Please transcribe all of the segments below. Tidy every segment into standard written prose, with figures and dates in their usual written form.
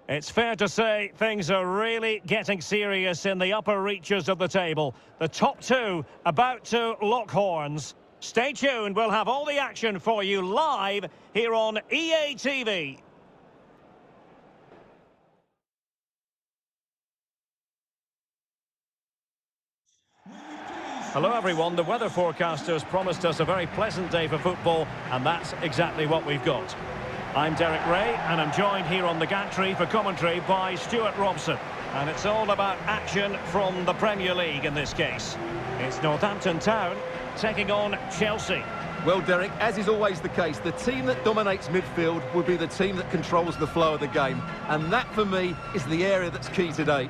It's fair to say things are really getting serious in the upper reaches of the table. The top two about to lock horns. Stay tuned, we'll have all the action for you live here on EA TV. Hello everyone, the weather forecasters promised us a very pleasant day for football, and that's exactly what we've got. I'm Derek Ray, and I'm joined here on the gantry for commentary by Stuart Robson. And it's all about action from the Premier League in this case. It's Northampton Town taking on Chelsea. Well, Derek, as is always the case, the team that dominates midfield will be the team that controls the flow of the game. And that, for me, is the area that's key today.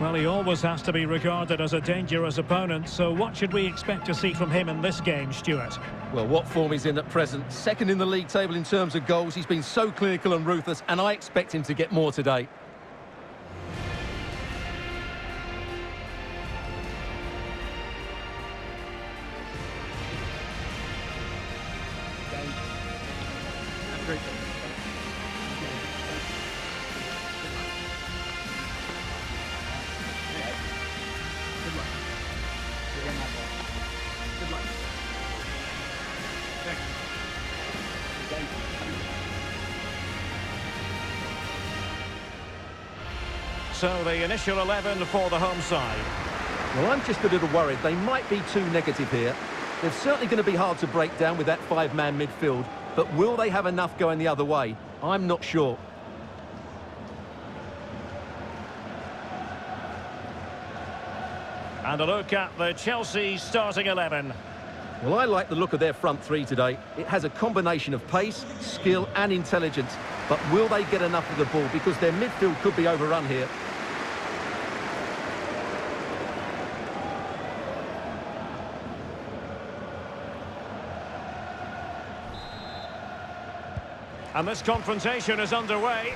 Well, he always has to be regarded as a dangerous opponent, so what should we expect to see from him in this game, Stuart? Well, what form he's in at present. Second in the league table in terms of goals. He's been so clinical and ruthless, and I expect him to get more today. So the initial 11 for the home side. Well, I'm just a little worried. They might be too negative here. They're certainly going to be hard to break down with that five-man midfield, but will they have enough going the other way? I'm not sure. And a look at the Chelsea starting 11. Well, I like the look of their front three today. It has a combination of pace, skill and intelligence. But will they get enough of the ball? Because their midfield could be overrun here. And this confrontation is underway.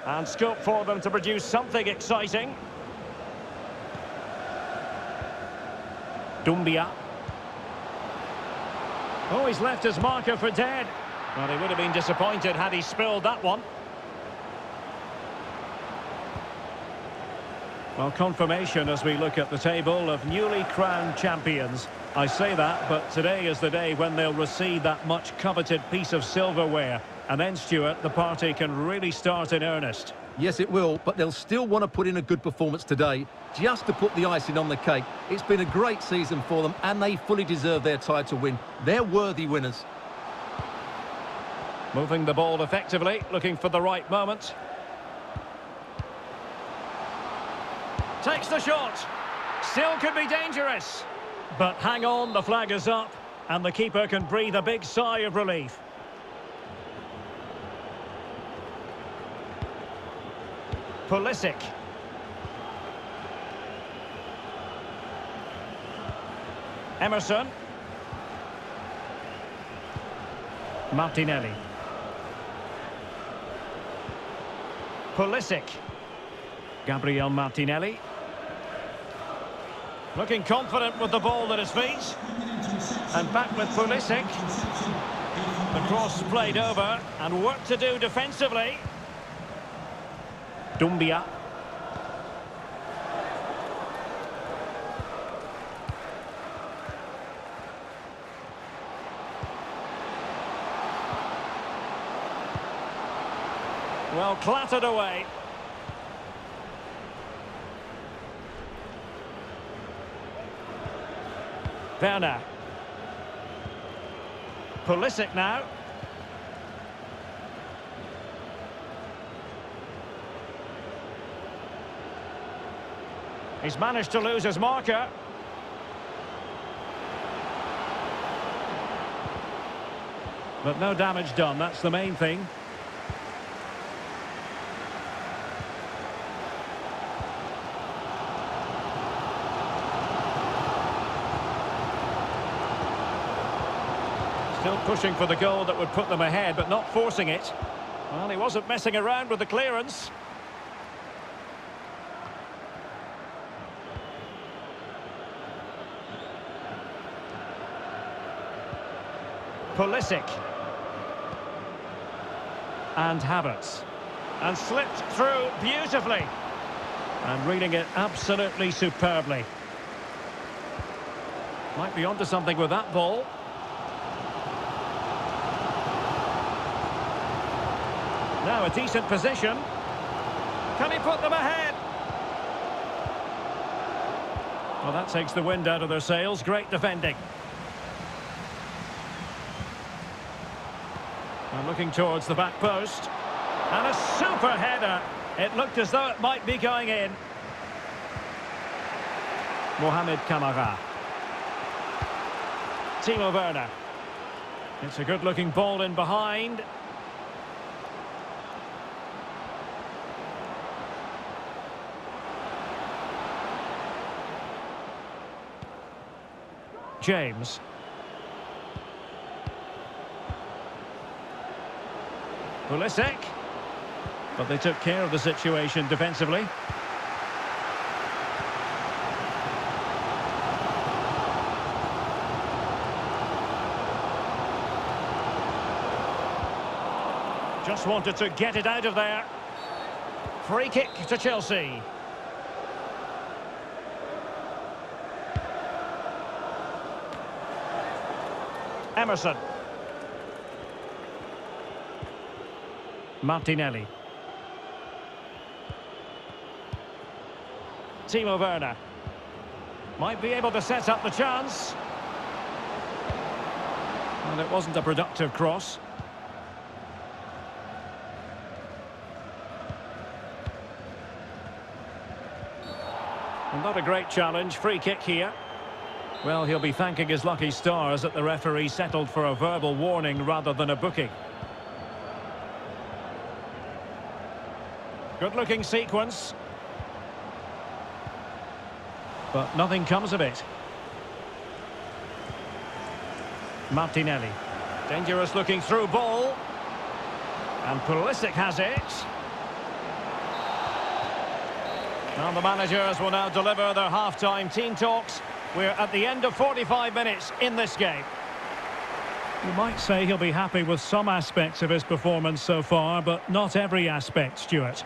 And scope for them to produce something exciting. Doumbia. Oh, he's left his marker for dead. Well, he would have been disappointed had he spilled that one. Well, confirmation as we look at the table of newly crowned champions. I say that, but today is the day when they'll receive that much coveted piece of silverware. And then, Stuart, the party can really start in earnest. Yes, it will, but they'll still want to put in a good performance today, just to put the icing on the cake. It's been a great season for them, and they fully deserve their title win. They're worthy winners. Moving the ball effectively, looking for the right moment. Takes the shot. Still could be dangerous. But hang on, the flag is up, and the keeper can breathe a big sigh of relief. Pulisic. Emerson. Martinelli. Pulisic. Gabriel Martinelli. Looking confident with the ball at his feet. And back with Pulisic. The cross played over, and work to do defensively. Doumbia. Well, clattered away. Werner. Pulisic now. He's managed to lose his marker. But no damage done, that's the main thing. Still pushing for the goal that would put them ahead, but not forcing it. Well, he wasn't messing around with the clearance. Pulisic. And Havertz. And slipped through beautifully. And reading it absolutely superbly. Might be onto something with that ball. Now a decent position. Can he put them ahead? Well, that takes the wind out of their sails. Great defending. And looking towards the back post. And a super header. It looked as though it might be going in. Mohamed Kamara. Timo Werner. It's a good-looking ball in behind. James. Pulisic. But they took care of the situation defensively. Just wanted to get it out of there. Free kick to Chelsea. Emerson. Martinelli. Timo Werner. Might be able to set up the chance. And it wasn't a productive cross. And not a great challenge. Free kick here. Well, he'll be thanking his lucky stars that the referee settled for a verbal warning rather than a booking. Good-looking sequence. But nothing comes of it. Martinelli. Dangerous looking through ball. And Pulisic has it. And the managers will now deliver their half-time team talks. We're at the end of 45 minutes in this game. You might say he'll be happy with some aspects of his performance so far, but not every aspect, Stuart.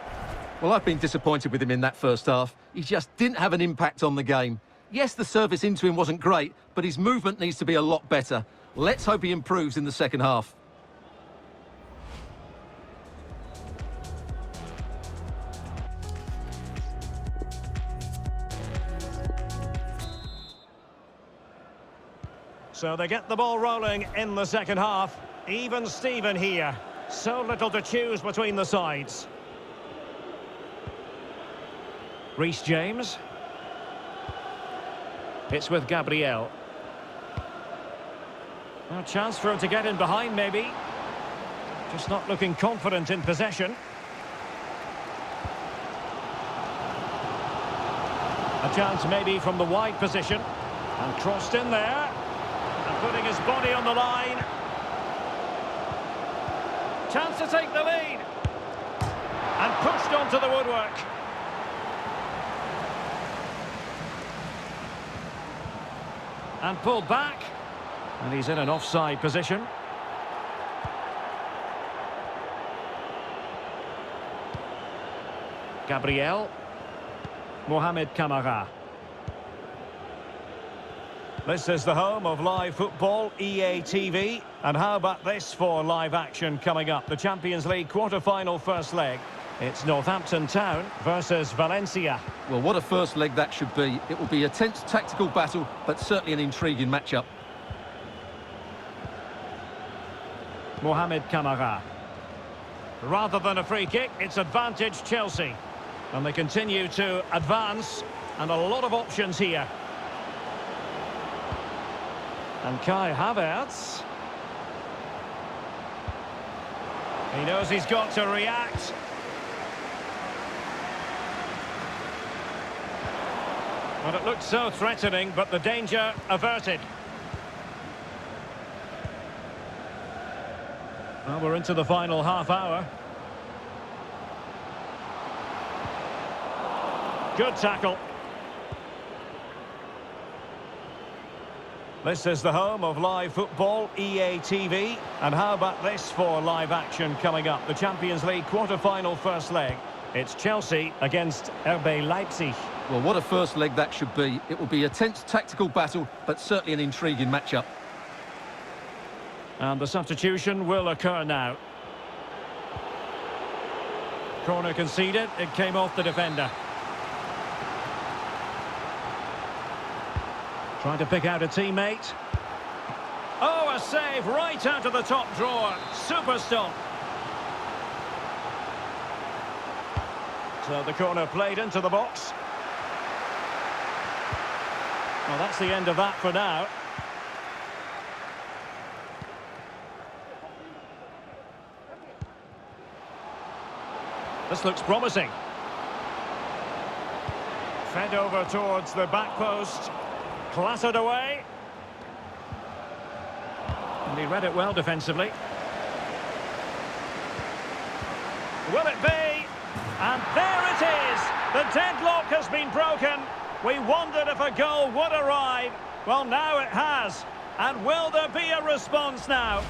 Well, I've been disappointed with him in that first half. He just didn't have an impact on the game. Yes, the service into him wasn't great, but his movement needs to be a lot better. Let's hope he improves in the second half. So they get the ball rolling in the second half. Even Steven here. So little to choose between the sides. Reece James. It's with Gabriel. A chance for him to get in behind, maybe. Just not looking confident in possession. A chance maybe from the wide position. And crossed in there. And putting his body on the line. Chance to take the lead. And pushed onto the woodwork. And pulled back. And he's in an offside position. Gabriel. Mohamed Kamara. This is the home of live football, EA TV. And how about this for live action coming up? The Champions League quarter-final first leg. It's Northampton Town versus Valencia. Well, what a first leg that should be. It will be a tense tactical battle, but certainly an intriguing matchup. Mohamed Kamara. Rather than a free kick, it's advantage Chelsea. And they continue to advance, and a lot of options here. And Kai Havertz. He knows he's got to react. Well, it looked so threatening, but the danger averted. Well, we're into the final half hour. Good tackle. This is the home of live football, EA TV. And how about this for live action coming up? The Champions League quarter-final first leg. It's Chelsea against RB Leipzig. Well, what a first leg that should be. It will be a tense tactical battle, but certainly an intriguing matchup. And the substitution will occur now. Corner conceded. It came off the defender. Trying to pick out a teammate. Oh, a save right out of the top drawer. Super stop. So the corner played into the box. Well, that's the end of that for now. This looks promising. Fed over towards the back post. Clattered away. And he read it well defensively. Will it be? And there it is! The deadlock has been broken. We wondered if a goal would arrive. Well, now it has. And will there be a response now?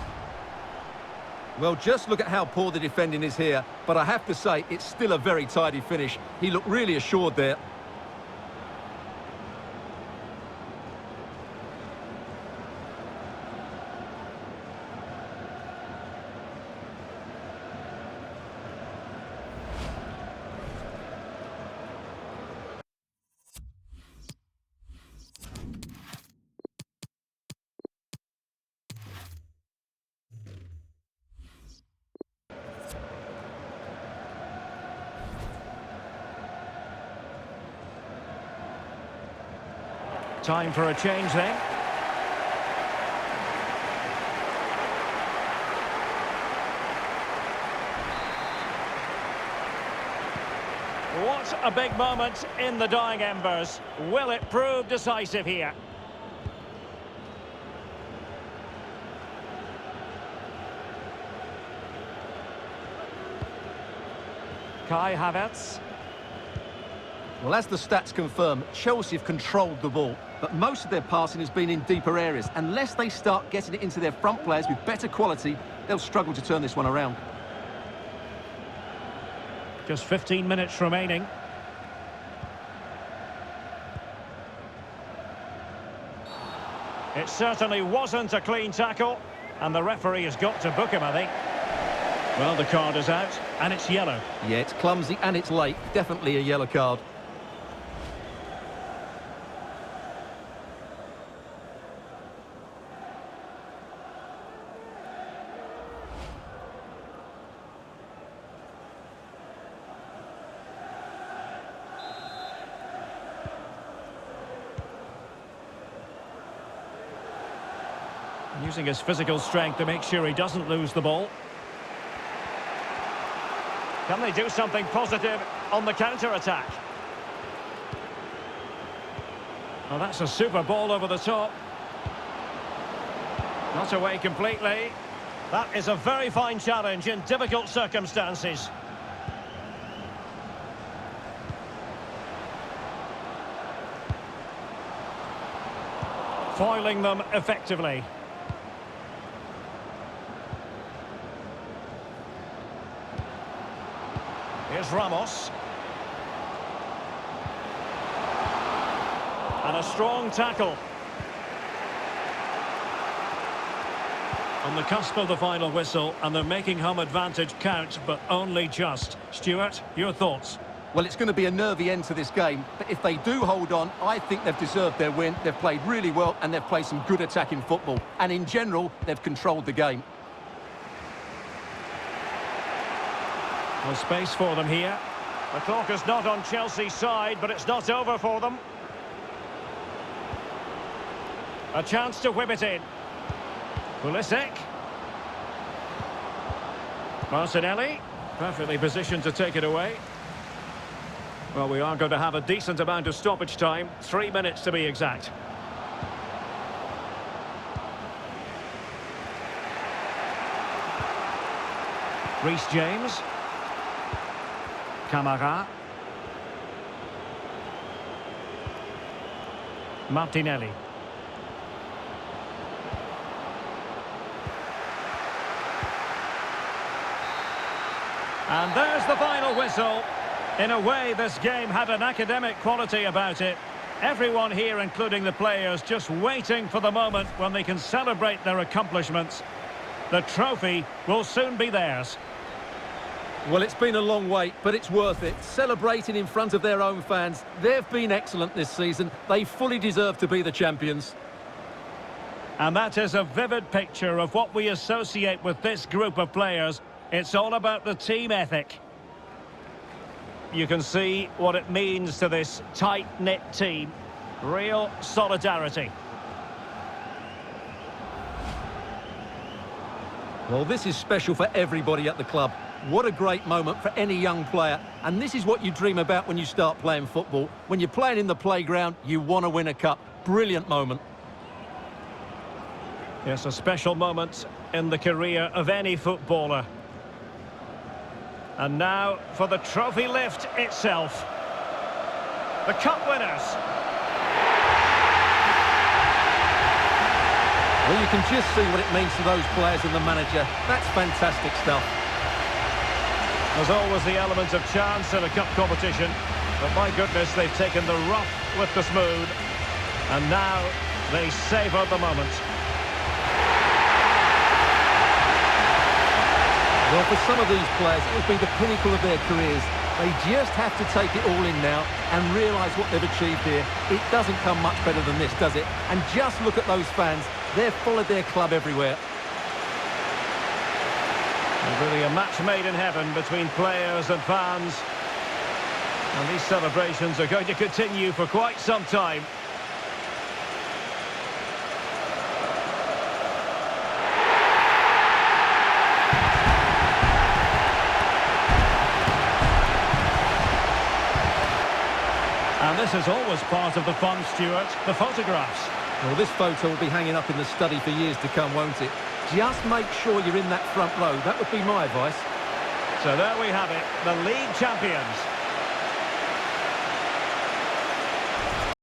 Well, just look at how poor the defending is here. But I have to say, it's still a very tidy finish. He looked really assured there. Time for a change then. What a big moment in the dying embers. Will it prove decisive here? Kai Havertz. Well, as the stats confirm, Chelsea have controlled the ball, but most of their passing has been in deeper areas. Unless they start getting it into their front players with better quality, they'll struggle to turn this one around. Just 15 minutes remaining. It certainly wasn't a clean tackle, and the referee has got to book him, I think. Well, the card is out, and it's yellow. Yeah, it's clumsy and it's late. Definitely a yellow card. Using his physical strength to make sure he doesn't lose the ball. Can they do something positive on the counter-attack? Well, that's a super ball over the top. Not away completely. That is a very fine challenge in difficult circumstances. Foiling them effectively. Here's Ramos. And a strong tackle. On the cusp of the final whistle, and they're making home advantage count, but only just. Stuart, your thoughts? Well, it's going to be a nervy end to this game, but if they do hold on, I think they've deserved their win. They've played really well, and they've played some good attacking football. And in general, they've controlled the game. No space for them here. The clock is not on Chelsea's side, but it's not over for them. A chance to whip it in. Pulisic. Martinelli, perfectly positioned to take it away. Well, we are going to have a decent amount of stoppage time, 3 minutes to be exact. Reece James. Camara. Martinelli. And there's the final whistle. In a way, this game had an academic quality about it. Everyone here, including the players, just waiting for the moment when they can celebrate their accomplishments. The trophy will soon be theirs. Well, it's been a long wait, but it's worth it. Celebrating in front of their own fans. They've been excellent this season. They fully deserve to be the champions. And that is a vivid picture of what we associate with this group of players. It's all about the team ethic. You can see what it means to this tight-knit team. Real solidarity. Well, this is special for everybody at the club. What a great moment for any young player. And this is what you dream about when you start playing football. When you're playing in the playground, you want to win a cup. Brilliant moment. Yes, a special moment in the career of any footballer. And now for the trophy lift itself. The cup winners. Well, you can just see what it means to those players and the manager. That's fantastic stuff. There's always the element of chance in a cup competition. But my goodness, they've taken the rough with the smooth. And now they savour the moment. Well, for some of these players, it will be the pinnacle of their careers. They just have to take it all in now and realise what they've achieved here. It doesn't come much better than this, does it? And just look at those fans. They've followed their club everywhere. And really a match made in heaven between players and fans. And these celebrations are going to continue for quite some time. And this is always part of the fun, Stuart, the photographs. Well, this photo will be hanging up in the study for years to come, won't it? Just make sure you're in that front row. That would be my advice. So there we have it, the league champions.